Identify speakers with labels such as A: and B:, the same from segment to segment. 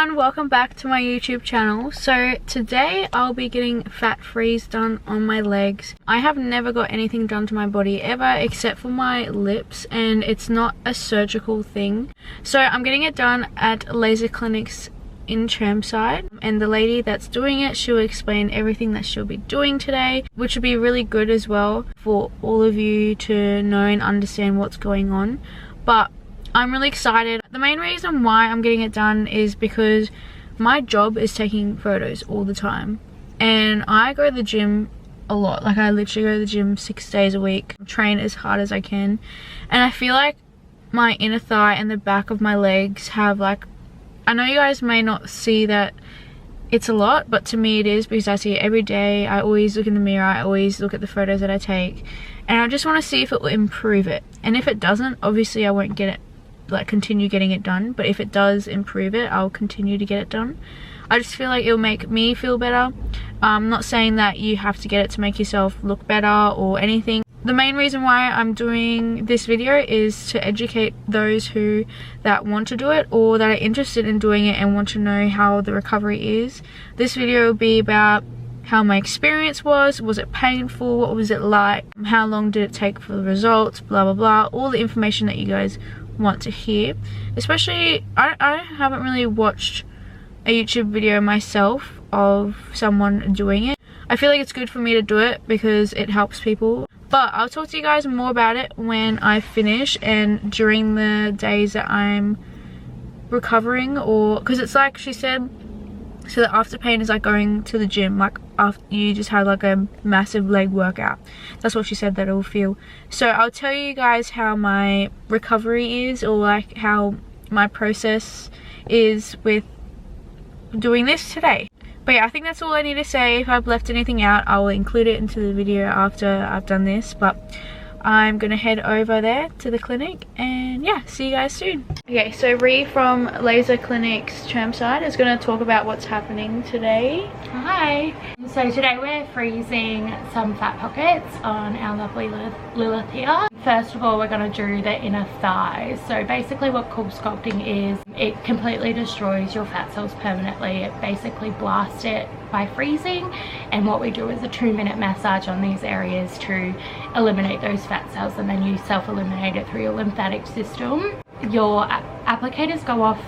A: everyone, welcome back to my YouTube channel. So today I'll be getting fat freeze done on my legs. I have never got anything done to my body ever except for my lips, and it's not a surgical thing. So I'm getting it done at laser clinics in Chermside, and the lady that's doing it, she'll explain everything that she'll be doing today, which would be really good as well for all of you to know and understand what's going on. But I'm really excited. The main reason why I'm getting it done is because my job is taking photos all the time, and I go to the gym a lot. Like, I literally go to the gym 6 days a week, train as hard as I can, and I feel like my inner thigh and the back of my legs have, like, I know you guys may not see that it's a lot, but to me it is, because I see it every day. I always look in the mirror, I always look at the photos that I take, and I just want to see if it will improve it. And if it doesn't, obviously I won't get it, like, continue getting it done. But if it does improve it, I'll continue to get it done. I just feel like it'll make me feel better. I'm not saying that you have to get it to make yourself look better or anything. The main reason why I'm doing this video is to educate those that want to do it, or that are interested in doing it and want to know how the recovery is. This video will be about how my experience was it painful, what was it like, how long did it take for the results, blah blah blah, all the information that you guys want to hear. Especially, I haven't really watched a YouTube video myself of someone doing it. I feel like it's good for me to do it because it helps people. But I'll talk to you guys more about it when I finish and during the days that I'm recovering, or because it's like she said, so the after pain is like going to the gym, like after you just had like a massive leg workout. That's what she said that it will feel. So I'll tell you guys how my recovery is, or like how my process is with doing this today. But yeah, I think that's all I need to say. If I've left anything out, I will include it into the video after I've done this. But I'm gonna head over there to the clinic, and yeah, see you guys soon. Okay, so Ree from Laser Clinics Chermside is gonna talk about what's happening today.
B: Hi. So today we're freezing some fat pockets on our lovely Lilith here. First of all, we're gonna do the inner thighs. So basically what cool sculpting is, it completely destroys your fat cells permanently. It basically blasts it by freezing, and what we do is a 2-minute massage on these areas to eliminate those fat cells, and then you self-eliminate it through your lymphatic system. Your applicators go off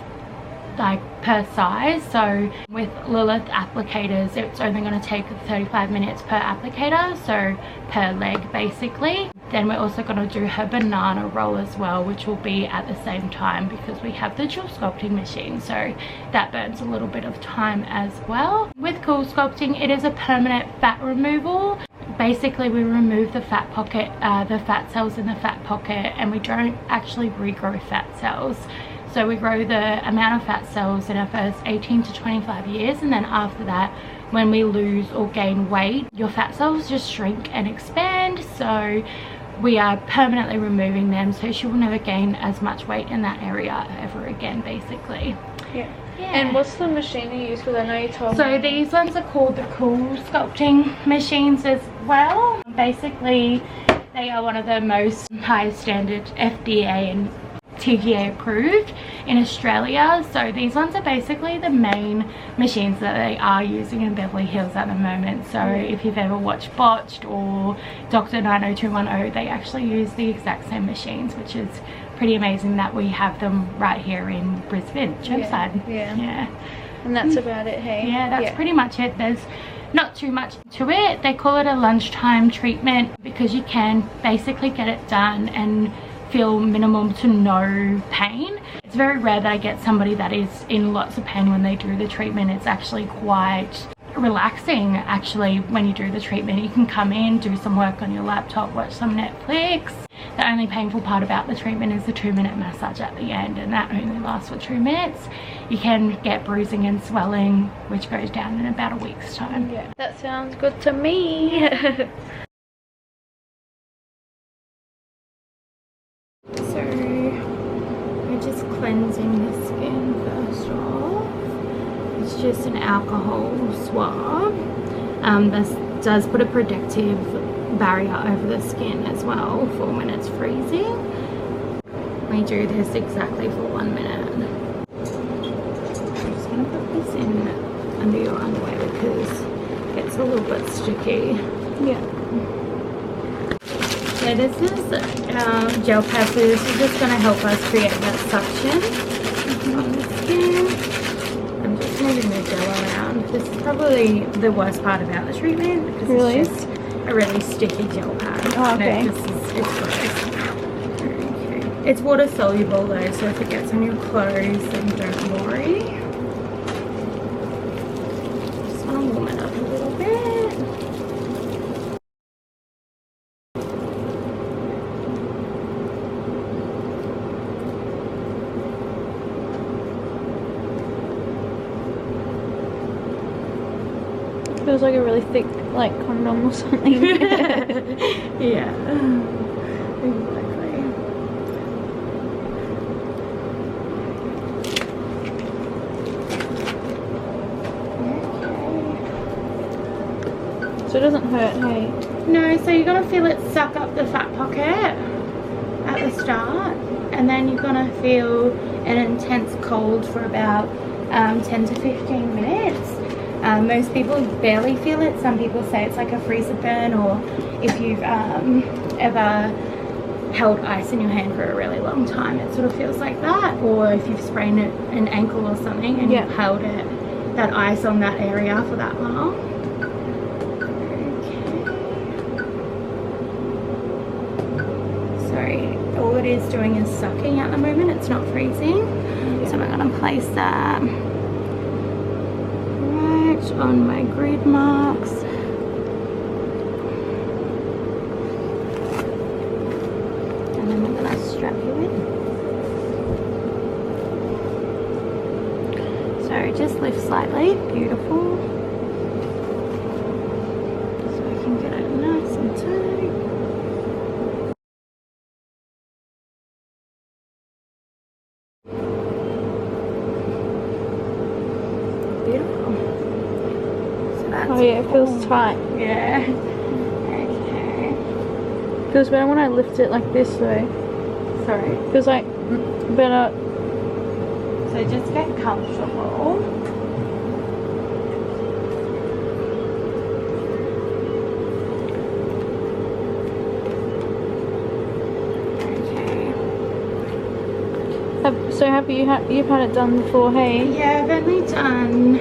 B: like per size. So with Lilith applicators, it's only going to take 35 minutes per applicator, so per leg basically. Then we're also going to do her banana roll as well, which will be at the same time because we have the dual sculpting machine, so that burns a little bit of time as well. With cool sculpting, it is a permanent fat removal. Basically we remove the fat pocket, the fat cells in the fat pocket, and we don't actually regrow fat cells. So we grow the amount of fat cells in our first 18 to 25 years, and then after that, when we lose or gain weight, your fat cells just shrink and expand. So we are permanently removing them, so she will never gain as much weight in that area ever again, basically.
A: Yeah. And what's the machine you use? Because I know you told me.
B: So these ones are called the cool sculpting machines as well. Basically, they are one of the most high standard FDA and TGA approved in Australia. So these ones are basically the main machines that they are using in Beverly Hills at the moment. So if you've ever watched Botched or Dr. 90210, they actually use the exact same machines, which is pretty amazing that we have them right here in Brisbane, Chermside. Yeah.
A: And that's about it, hey?
B: Yeah, that's pretty much it. There's not too much to it. They call it a lunchtime treatment because you can basically get it done and feel minimum to no pain. It's very rare that I get somebody that is in lots of pain when they do the treatment. It's actually quite relaxing actually when you do the treatment. You can come in, do some work on your laptop, watch some Netflix. The only painful part about the treatment is the 2-minute massage at the end, and that only lasts for 2 minutes. You can get bruising and swelling, which goes down in about a week's time.
A: Yeah, that sounds good to me. So we're just cleansing the skin first off. It's just an alcohol swab. This does put a protective barrier over the skin as well for when it's freezing. We do this exactly for 1 minute. I'm just
B: going to put this in under your underwear because it's a little bit sticky.
A: Yeah.
B: So this is gel pad, so this is just going to help us create that suction on the skin. I'm just moving the gel around. This is probably the worst part about the treatment because it's just a really sticky gel pad.
A: Oh, okay.
B: And it's gross. Okay. It's water soluble though, so if it gets on your clothes, then don't worry. Just want to warm it up a little bit.
A: Feels like a really thick, like, condom or something.
B: Yeah, exactly.
A: So it doesn't hurt, hey?
B: No, so you're going to feel it suck up the fat pocket at the start, and then you're going to feel an intense cold for about 10 to 15 minutes. Most people barely feel it. Some people say it's like a freezer burn, or if you've ever held ice in your hand for a really long time, it sort of feels like that. Or if you've sprained an ankle or something and you've held that ice on that area for that long. Okay. Sorry, all it is doing is sucking at the moment. It's not freezing. So I'm going to place that on my grid marks. And then we're going to strap you in. So just lift slightly. Beautiful. So I can get it nice and tight. Beautiful.
A: Oh yeah, it feels tight.
B: Yeah. Okay.
A: Feels better when I lift it like this way.
B: Sorry.
A: Feels like better.
B: So just get comfortable.
A: So have you've had it done before, hey?
B: Yeah, I've only done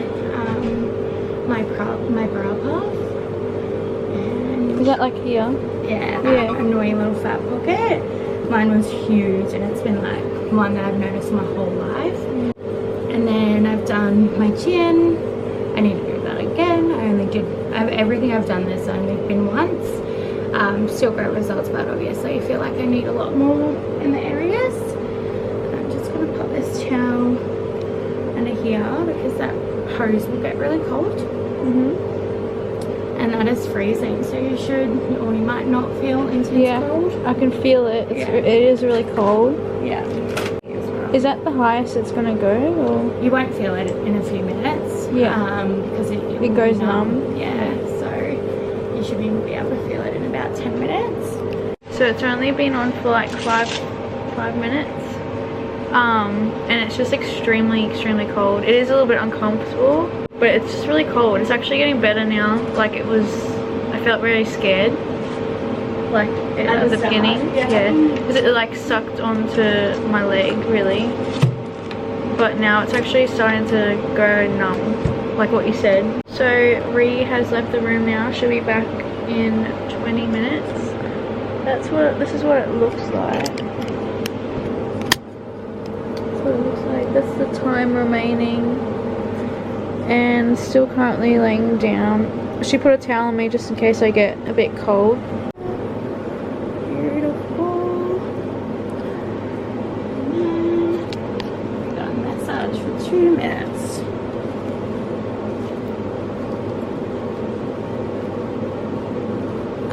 B: my brow puff. And
A: Is that like here?
B: yeah, that annoying little fat pocket. Mine was huge, and it's been like one that I've noticed my whole life. And then I've done my chin. I need to do that again. Everything I've done there's only been once. Still great results, but obviously I feel like I need a lot more in the areas. I'm just going to pop this towel under here because that hose will get really cold. And that is freezing, so you should, or you might not feel intense cold.
A: I can feel it. It is really cold.
B: Yeah.
A: Is that the highest it's gonna go, or
B: you won't feel it in a few minutes? Yeah. Because it
A: goes numb.
B: Yeah. So you should be able to feel it in about 10 minutes.
A: So it's only been on for like five minutes. And it's just extremely cold. It is a little bit uncomfortable, but it's just really cold. It's actually getting better now. Like I felt really scared, like at the beginning. Because it like sucked onto my leg really, but now it's actually starting to go numb, like what you said. So Ree has left the room now. She'll be back in 20 minutes. This is what it looks like. It looks like that's the time remaining, and still currently laying down. She put a towel on me just in case I get a bit cold. Beautiful.
B: And then we got a massage for 2 minutes.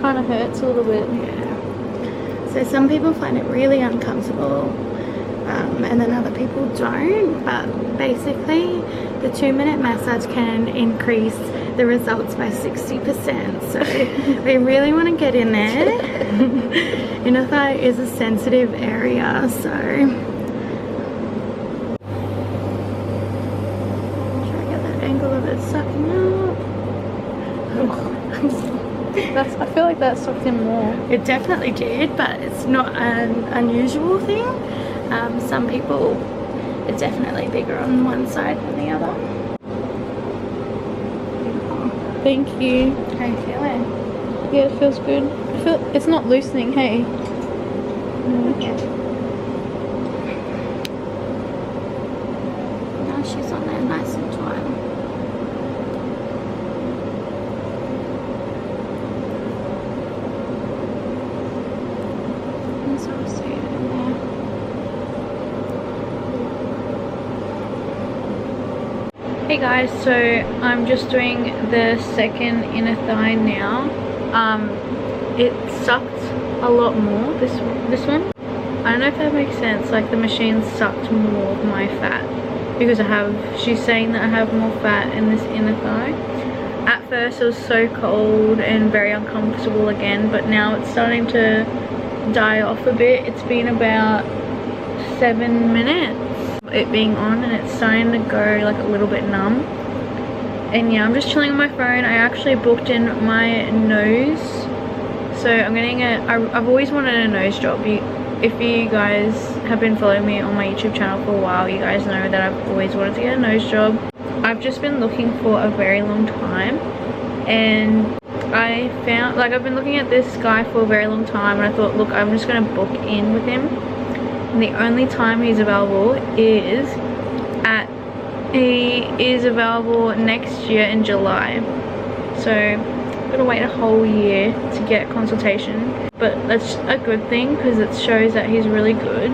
A: Kind of hurts a little bit.
B: Yeah. So some people find it really uncomfortable. And then other people don't, but basically the 2-minute massage can increase the results by 60%. So we really want to get in there. Inner thigh is a sensitive area, so of it's sucking up.
A: I feel like that sucked in more.
B: It definitely did, but it's not an unusual thing. Some people, it's definitely bigger on one side than the other.
A: Thank you.
B: How you feeling?
A: Yeah, it feels good. I feel it's not loosening, hey?
B: Yeah. Now she's on there nice and tight. And so I'll see it in there.
A: Hey guys, so I'm just doing the second inner thigh now. It sucked a lot more, this one. I don't know if that makes sense, like the machine sucked more of my fat because she's saying that I have more fat in this inner thigh. At first it was so cold and very uncomfortable again, but now it's starting to die off a bit. It's been about 7 minutes it being on and it's starting to go like a little bit numb. And yeah, I'm just chilling on my phone. I actually booked in my nose, so I'm getting I've always wanted a nose job. If you guys have been following me on my YouTube channel for a while, you guys know that I've always wanted to get a nose job. I've just been looking for a very long time, and I found, like, I've been looking at this guy for a very long time, and I thought, look, I'm just going to book in with him. And the only time he's available is he is available next year in July. So I'm gonna wait a whole year to get a consultation, but that's a good thing because it shows that he's really good.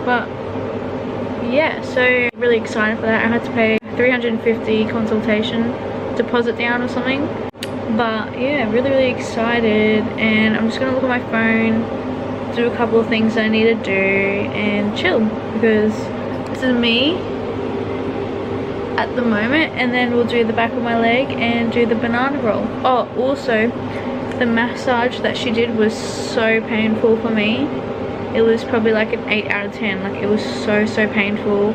A: But yeah, so really excited for that. I had to pay $350 consultation deposit down or something. But yeah, really excited, and I'm just gonna look at my phone, do a couple of things that I need to do and chill, because this is me at the moment. And then we'll do the back of my leg and do the banana roll. Oh, also the massage that she did was so painful for me. It was probably like an 8 out of 10. Like, it was so painful.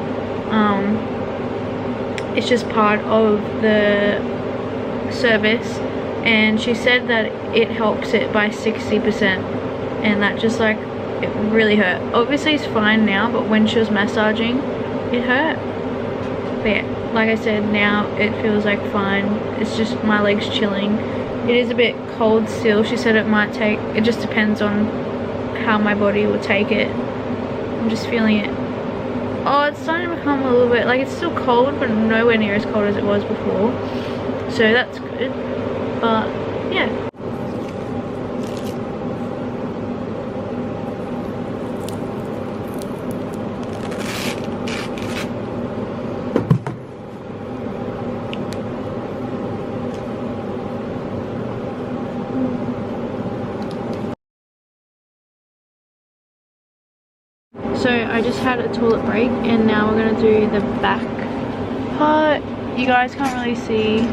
A: It's just part of the service, and she said that it helps it by 60%, and that just, like, it really hurt. Obviously it's fine now, but when she was massaging it hurt. But yeah, like I said, now it feels like fine. It's just my legs chilling. It is a bit cold still. She said it might take, it just depends on how my body will take it. I'm just feeling it. Oh, it's starting to become a little bit, like, it's still cold, but nowhere near as cold as it was before, so that's good. But yeah, so I just had a toilet break, and now we're gonna do the back part. You guys can't really see,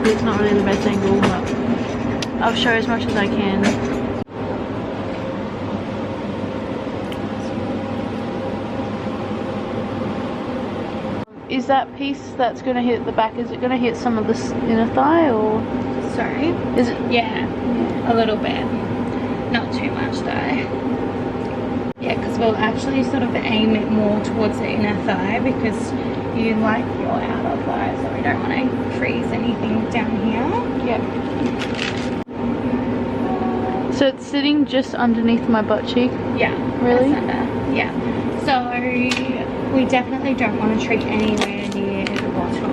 A: it's not really the best angle, but I'll show as much as I can. Is that piece that's gonna hit the back, is it gonna hit some of the inner thigh, or?
B: Sorry?
A: Is it?
B: Yeah, a little bit. Not too much though. Yeah, because we'll actually sort of aim it more towards the inner thigh, because you like your outer thigh, so we don't want to freeze anything down here.
A: Yeah. So it's sitting just underneath my butt cheek?
B: Yeah.
A: Really?
B: Yeah. So we definitely don't want to treat anywhere near the bottom.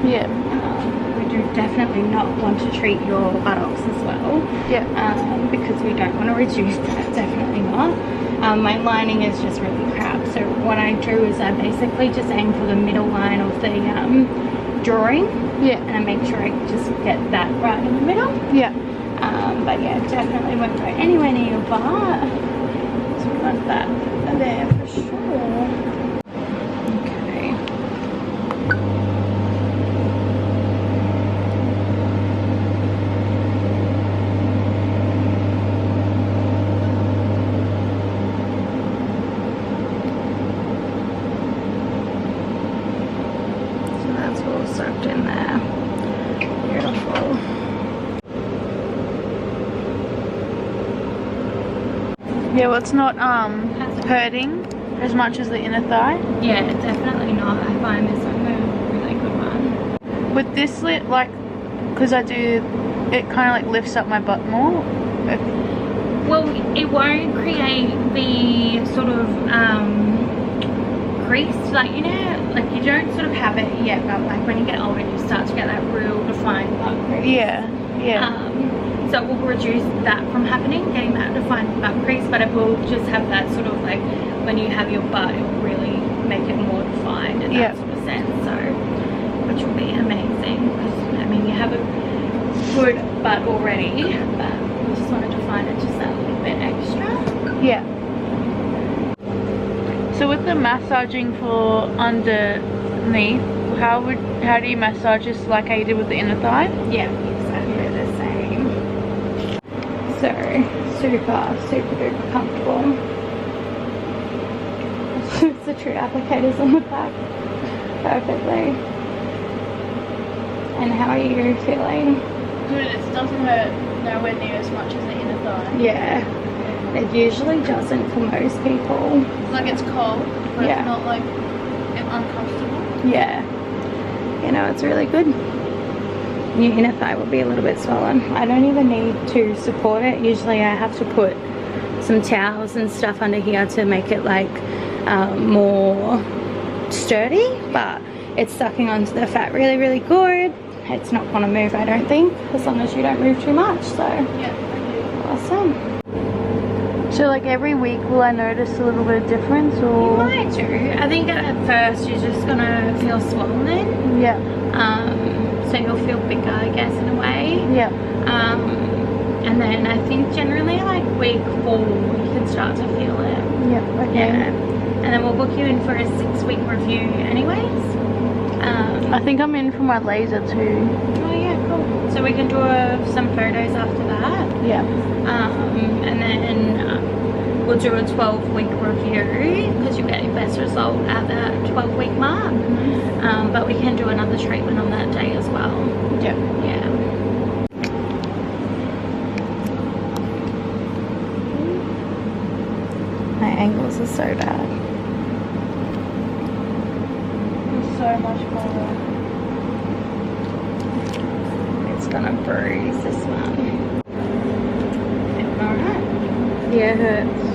A: Yeah.
B: We do definitely not want to treat your buttocks as well.
A: Yeah.
B: Because we don't want to reduce that, definitely not. My lining is just really crap, so what I do is I basically just aim for the middle line of the drawing.
A: Yeah.
B: And I make sure I just get that right in the middle.
A: Yeah.
B: But yeah, definitely won't go anywhere near your butt. So we want that there for sure. Okay. So that's all soaked in there.
A: Yeah, well, it's not hurting as much as the inner thigh.
B: Yeah, definitely not. I find this one a really good one.
A: With this lip, like, because I do, it kind of like lifts up my butt more.
B: Well, it won't create the sort of crease, like, you know, like you don't sort of have it yet, but like when you get older you start to get that real defined butt crease.
A: Yeah, yeah.
B: So it will reduce that from happening, getting that defined butt crease, but it will just have that sort of like, when you have your butt, it will really make it more defined in that sort of sense, so, which will be amazing, because I mean you have a good butt already, but we just want to define it just that little bit extra.
A: Yeah. So with the massaging for underneath, how do you massage this like how you did with the inner thigh?
B: Yeah, exactly the same. So super duper comfortable. It's the true applicators on the back perfectly. And how are you feeling?
A: Good. It doesn't hurt nowhere near as much as the inner thigh.
B: Yeah, it usually doesn't for most people.
A: Like it's cold, but
B: Yeah.
A: it's not like uncomfortable.
B: Yeah, you know, it's really good. Your inner thigh will be a little bit swollen. I don't even need to support it. Usually I have to put some towels and stuff under here to make it like more sturdy, but it's sucking onto the fat really good. It's not going to move, I don't think, as long as you don't move too much. So
A: Yeah.
B: awesome.
A: So like every week will I notice a little bit of difference, or?
B: You might do. I think at first you're just gonna feel swollen.
A: Yeah.
B: So you'll feel bigger, I guess, in a way.
A: Yeah.
B: And then I think generally like week 4 you can start to feel it.
A: Yeah. Okay.
B: Yeah. And then we'll book you in for a 6-week review anyways.
A: I think I'm in for my laser too.
B: Oh yeah, cool. So we can do some photos after that.
A: Yeah.
B: And then we'll do a 12-week review because you get your best result at that 12-week mark. But we can do another treatment on that day as well.
A: Yeah.
B: Yeah. My angles are so bad.
A: There's so much more.
B: It's gonna bruise this one. Alright.
A: Yeah, it hurts.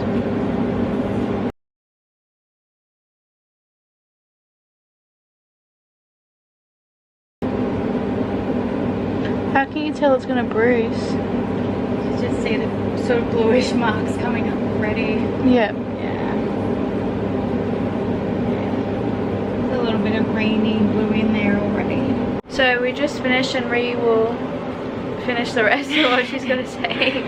A: How can you tell it's gonna bruise?
B: You just see the sort of bluish marks coming up already.
A: Yeah.
B: Yeah. There's a little bit of greeny blue in there already.
A: So we just finished and Ree will finish the rest of what she's gonna say.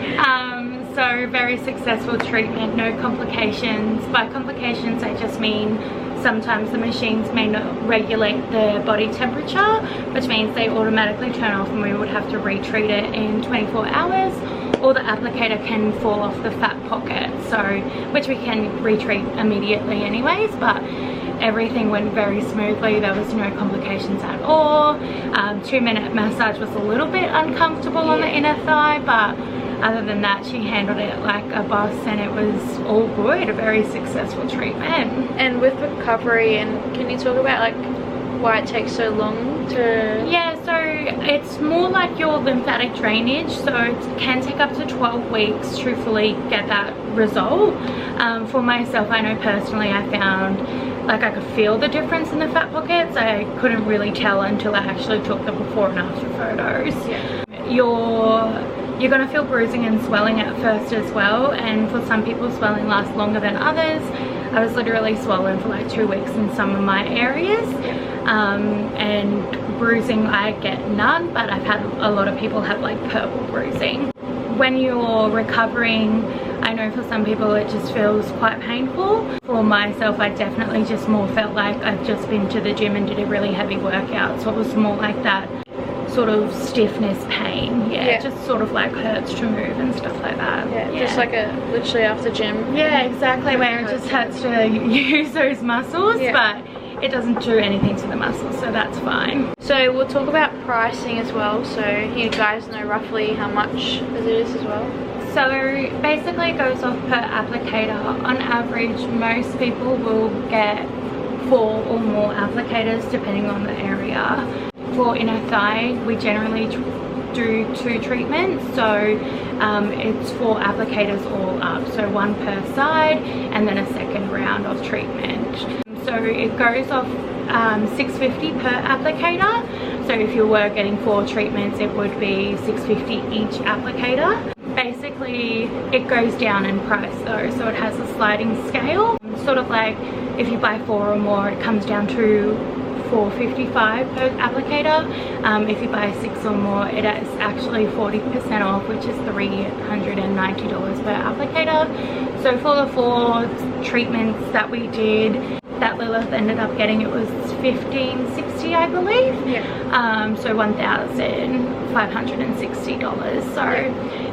B: So very successful treatment, no complications. By complications I just mean sometimes the machines may not regulate the body temperature, which means they automatically turn off and we would have to retreat it in 24 hours, or the applicator can fall off the fat pocket, so which we can retreat immediately anyways, but everything went very smoothly. There was no complications at all. 2-minute massage was a little bit uncomfortable on the inner thigh, but other than that she handled it like a boss and it was all good. A very successful treatment.
A: And with recovery, and can you talk about like why it takes so long to...
B: Yeah, so it's more like your lymphatic drainage, so it can take up to 12 weeks to fully get that result. For myself, I know personally I found like I could feel the difference in the fat pockets. I couldn't really tell until I actually took the before and after photos.
A: Yeah.
B: You're going to feel bruising and swelling at first as well, and for some people swelling lasts longer than others. I was literally swollen for like 2 weeks in some of my areas, and bruising I get none, but I've had a lot of people have like purple bruising. When you're recovering, I know for some people it just feels quite painful. For myself, I definitely just more felt like I've just been to the gym and did a really heavy workout, so it was more like that sort of stiffness pain. Yeah, it just sort of like hurts to move and stuff like that.
A: Yeah, just like a literally after gym.
B: Yeah, exactly, where it just hurts to use those muscles, but it doesn't do anything to the muscles, so that's fine.
A: So we'll talk about pricing as well, so you guys know roughly how much it is as well.
B: So basically it goes off per applicator. On average, most people will get 4 or more applicators depending on the area. For inner thigh, we generally do 2 treatments, so it's 4 applicators all up, so 1 per side and then a second round of treatment. So it goes off $6.50 per applicator. So if you were getting 4 treatments, it would be $6.50 each applicator. Basically it goes down in price though, so it has a sliding scale, sort of like if you buy 4 or more, it comes down to $4.55 per applicator. If you buy 6 or more, it is actually 40% off, which is $390 per applicator. So for the 4 treatments that we did, that Lilith ended up getting, it was $1,560, I believe.
A: Yeah.
B: So $1,560. So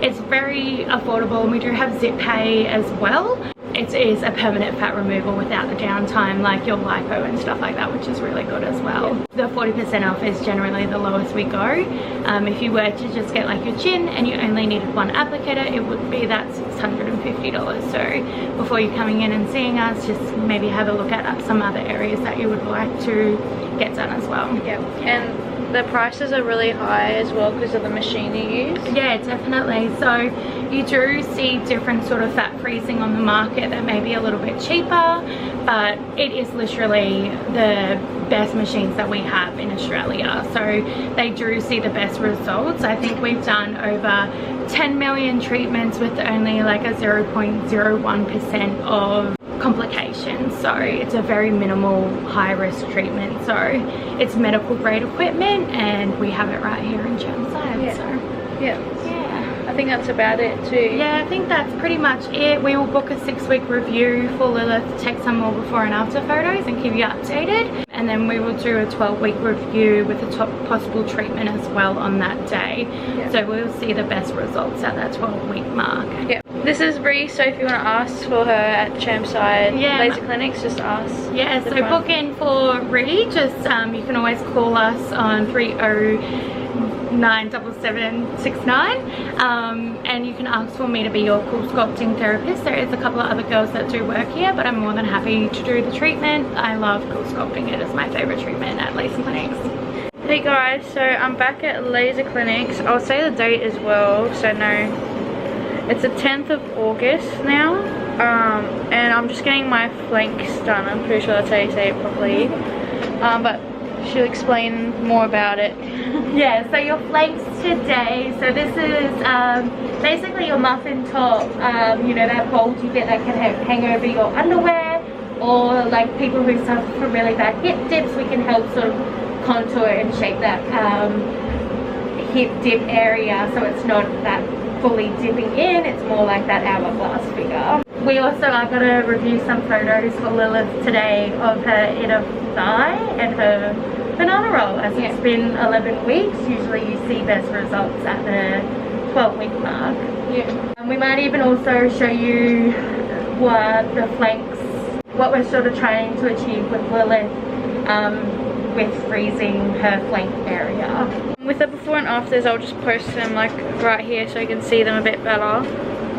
B: it's very affordable, and we do have zip pay as well. It is a permanent fat removal without the downtime like your lipo and stuff like that, which is really good as well. The 40% off is generally the lowest we go. If you were to just get like your chin and you only needed 1 applicator, it would be that $650. So before you're coming in and seeing us, just maybe have a look at some other areas that you would like to get done as well.
A: Yeah. And the prices are really high as well because of the machine you use.
B: Yeah, definitely. So you do see different sort of fat freezing on the market that may be a little bit cheaper, but it is literally the best machines that we have in Australia. So they do see the best results. I think we've done over 10 million treatments with only like a 0.01% of complications, so it's a very minimal high risk treatment. So it's medical grade equipment and we have it right here in Chermside.
A: Yeah.
B: So
A: yeah, I think that's about it too.
B: yeah, I think that's pretty much it. We will book a 6-week review for Lilith to take some more before and after photos and keep you updated, and then we will do a 12-week review with the top possible treatment as well on that day. So we'll see the best results at that 12-week mark.
A: Yeah. This is Bree, so if you want to ask for her at Chermside laser clinics, just ask.
B: Yeah, so book in for Ree. Just you can always call us on 3097769, and you can ask for me to be your cool sculpting therapist. There is a couple of other girls that do work here, but I'm more than happy to do the treatment. I love cool sculpting. It is my favorite treatment at laser clinics.
A: Hey guys, so I'm back at laser clinics. I'll say the date as well, so no. It's the 10th of August now, and I'm just getting my flanks done. I'm pretty sure that's how you say it properly, but she'll explain more about it.
B: Yeah, so your flanks today, so this is basically your muffin top, you know, that fold you get that can hang over your underwear, or like people who suffer from really bad hip dips, we can help sort of contour and shape that hip dip area so it's not that fully dipping in, it's more like that hourglass figure. We also are going to review some photos for Lilith today of her inner thigh and her banana roll, as it's been 11 weeks. Usually you see best results at the 12-week mark.
A: Yeah.
B: And we might even also show you what the flanks, what we're sort of trying to achieve with Lilith with freezing her flank area.
A: With the before and afters, I'll just post them like right here so you can see them a bit better,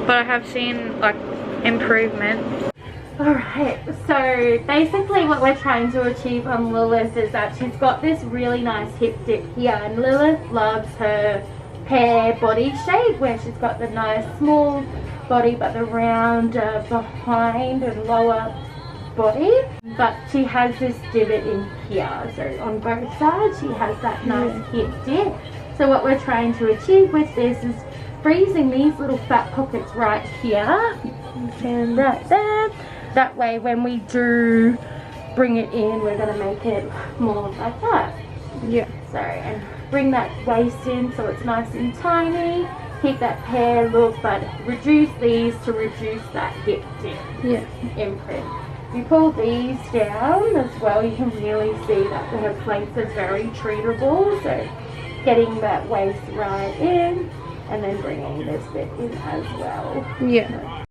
A: but I have seen like improvement.
B: Alright, so basically what we're trying to achieve on Lilith is that she's got this really nice hip dip here, and Lilith loves her pear body shape where she's got the nice small body but the round behind and lower body, but she has this divot in here, so on both sides she has that nice hip dip. So what we're trying to achieve with this is freezing these little fat pockets right here and right there. That way when we do bring it in, we're going to make it more like that.
A: Yeah.
B: So, and bring that waist in so it's nice and tiny. Keep that pear look, but reduce these to reduce that hip dip imprint. If you pull these down as well, you can really see that her flanks are very treatable. So getting that waist right in and then bringing this bit in as well.
A: Yeah.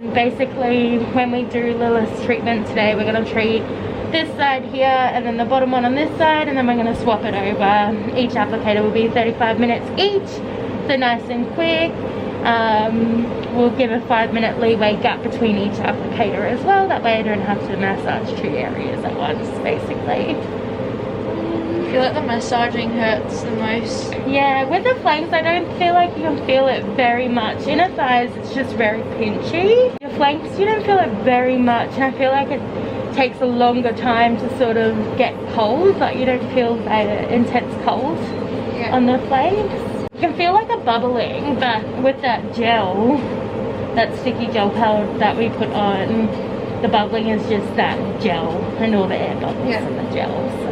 B: Basically, when we do Lilith's treatment today, we're going to treat this side here and then the bottom one on this side, and then we're going to swap it over. Each applicator will be 35 minutes each, so nice and quick. We'll give a 5-minute leeway gap between each applicator as well, that way I don't have to massage 2 areas at once, basically.
A: I feel like the massaging hurts the most.
B: Yeah, with the flanks I don't feel like you can feel it very much. Inner thighs it's just very pinchy. Your flanks you don't feel it very much, and I feel like it takes a longer time to sort of get cold. Like you don't feel that intense cold on the flanks. You can feel like a bubbling, but with that gel, that sticky gel powder that we put on, the bubbling is just that gel and all the air bubbles in the gel. So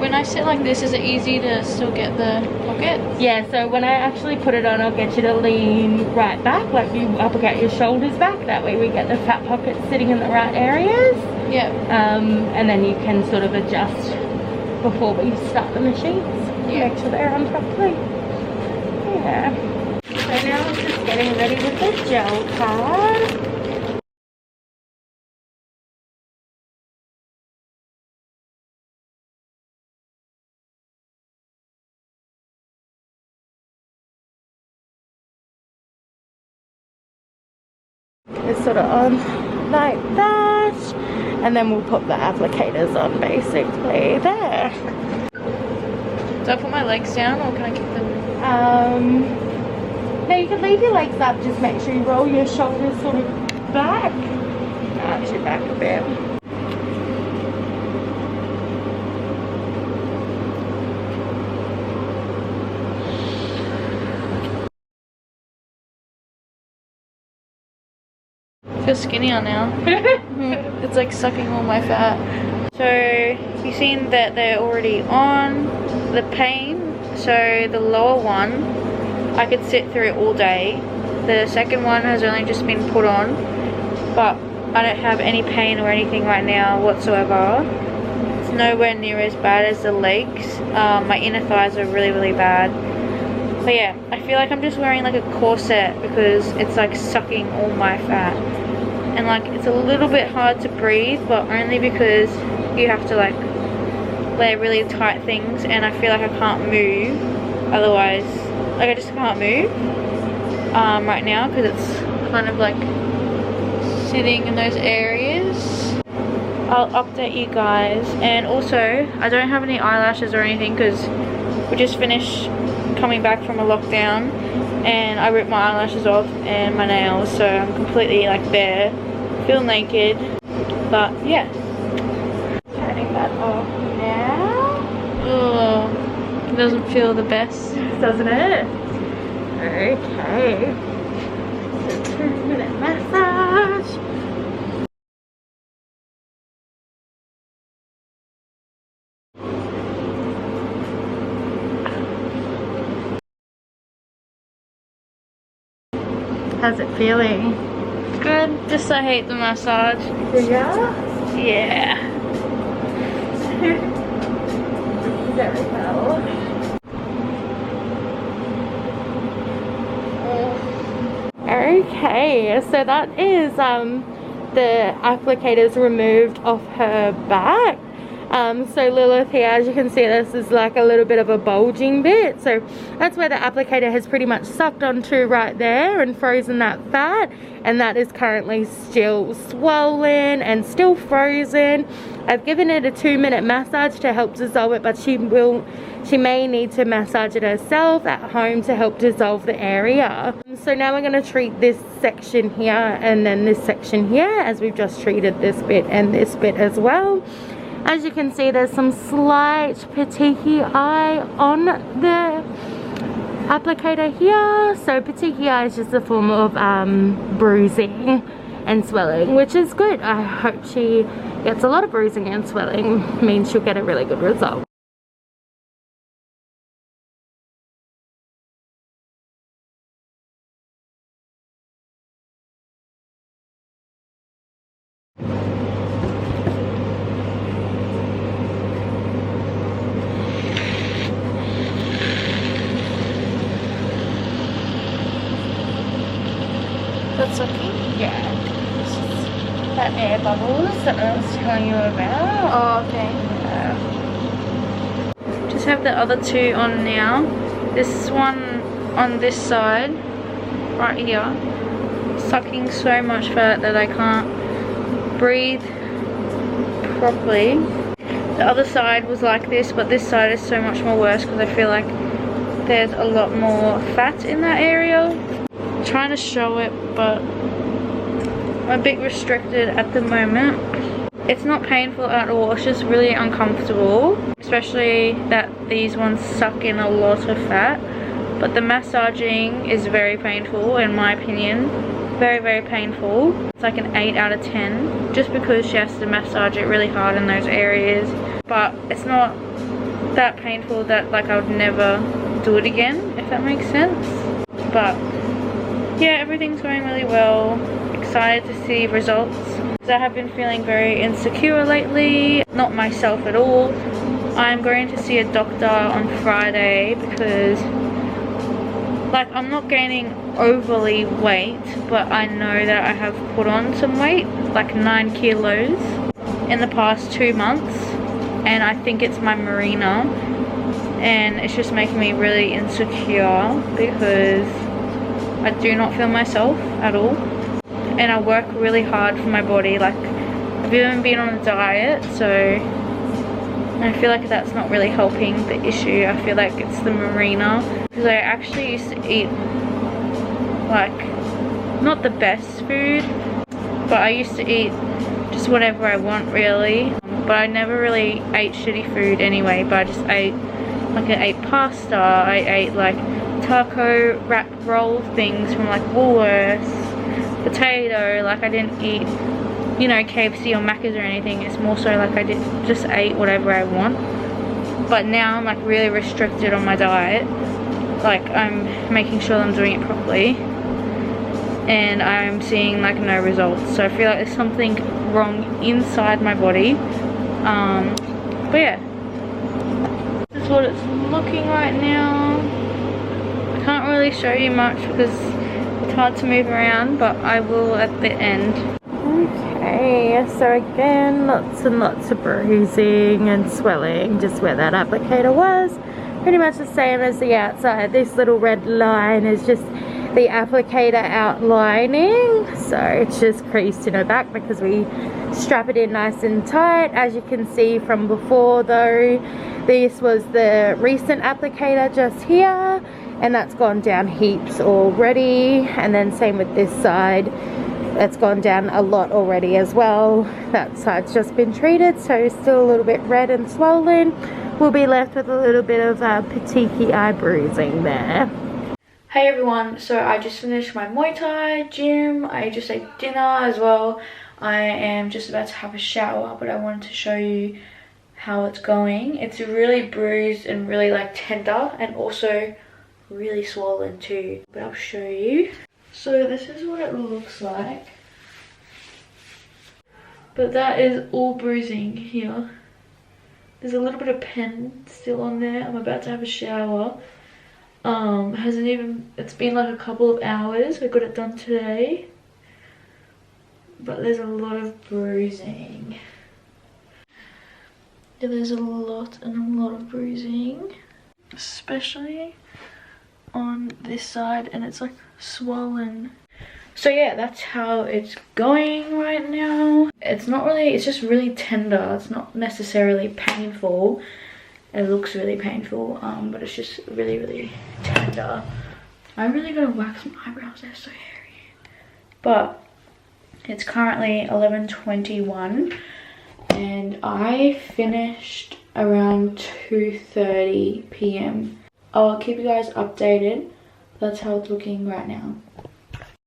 A: when I sit like this, is it easy to still get the pockets?
B: yeah, so when I actually put it on, I'll get you to lean right back, like you up get your shoulders back, that way we get the fat pockets sitting in the right areas.
A: Yeah.
B: And then you can sort of adjust before we start the machines. Make sure they're on properly. Yeah. So now I'm just getting ready with the gel pad. It's sort of on like that, and then we'll put the applicators on basically there.
A: Do I put my legs down or can I keep them?
B: No, you can leave your legs up, just make sure you roll your shoulders sort of back. Arch your back a bit.
A: I feel skinnier now. It's like sucking all my fat. So you've seen that they're already on the pain. So the lower one I could sit through all day. The second one has only just been put on, but I don't have any pain or anything right now whatsoever. It's nowhere near as bad as the legs. My inner thighs are really bad. But yeah, I feel like I'm just wearing like a corset because it's like sucking all my fat. And like it's a little bit hard to breathe, but only because you have to like wear really tight things, and I feel like I can't move otherwise. Like I just can't move right now because it's kind of like sitting in those areas. I'll update you guys. And also I don't have any eyelashes or anything because we just finished coming back from a lockdown and I ripped my eyelashes off and my nails, so I'm completely like bare, feel naked. But yeah, turning that off now. Oh, it doesn't feel the best,
B: Doesn't it? Okay. So 2-minute massage. How's it feeling?
A: good. Just I hate the massage.
B: Yeah?
A: Yeah.
B: Very well. Okay, so that is the applicators removed off her back. So Lilith here, as you can see, this is like a little bit of a bulging bit, so that's where the applicator has pretty much sucked onto right there and frozen that fat, and that is currently still swollen and still frozen. I've given it a 2-minute massage to help dissolve it, but she may need to massage it herself at home to help dissolve the area. So now we're going to treat this section here and then this section here, as we've just treated this bit and this bit as well. As you can see, there's some slight petechiae on the applicator here. So petechiae is just a form of bruising and swelling, which is good. I hope she gets a lot of bruising and swelling. It means she'll get a really good result.
A: That's okay.
B: Yeah. that air bubbles that I was telling you about.
A: Oh, okay. Just have the other two on now. This one on this side, right here, sucking so much fat that I can't breathe properly. The other side was like this, but this side is so much more worse because I feel like there's a lot more fat in that area. I'm trying to show it, but I'm a bit restricted at the moment. It's not painful at all, it's just really uncomfortable, especially that these ones suck in a lot of fat. But the massaging is very painful in my opinion. Very, very painful. It's like an 8 out of 10, just because she has to massage it really hard in those areas. But it's not that painful that like I would never do it again, if that makes sense. But yeah, everything's going really well. Excited to see results. Because I have been feeling very insecure lately. Not myself at all. I'm going to see a doctor on Friday because like I'm not gaining overly weight, but I know that I have put on some weight, like 9 kilos in the past 2 months, and I think it's my marina, and it's just making me really insecure because I do not feel myself at all, and I work really hard for my body. Like I've even been on a diet, so I feel like that's not really helping the issue. I feel like it's the marina, because I actually used to eat like not the best food, but I used to eat just whatever I want really, but I never really ate shitty food anyway. But I just ate like, I ate pasta, I ate like taco wrap roll things from like Woolworths, potato, like I didn't eat, you know, KFC or Macca's or anything. It's more so like I just ate whatever I want. But now I'm like really restricted on my diet. Like I'm making sure I'm doing it properly, and I'm seeing like no results. So I feel like there's something wrong inside my body. But yeah, this is what it's looking right now. I can't really show you much because it's hard to move around, but I will at the end. Okay, so again, lots and lots of bruising and swelling just where that applicator was. Pretty much the same as the outside. This little red line is just the applicator outlining, so it's just creased in her back because we strap it in nice and tight. As you can see from before though, this was the recent applicator just here, and that's gone down heaps already. And then same with this side, it's gone down a lot already as well. That side's just been treated, so still a little bit red and swollen. We'll be left with a little bit of petechiae eye bruising there. Hey everyone, so I just finished my Muay Thai gym. I just ate dinner as well. I am just about to have a shower, but I wanted to show you how it's going. It's really bruised and really like tender, and also really swollen too, but I'll show you. So this is what it looks like, but that is all bruising here. There's a little bit of pen still on there. I'm about to have a shower. It's been like a couple of hours. I got it done today, but there's a lot of bruising. Yeah, there's a lot of bruising, especially on this side, and it's like swollen. So yeah, that's how it's going right now. It's just really tender. It's not necessarily painful. It looks really painful, but it's just really, really tender. I'm really gonna wax my eyebrows, they're so hairy. But it's currently 11:21 and I finished around 2:30 p.m. I'll keep you guys updated. That's how it's looking right now.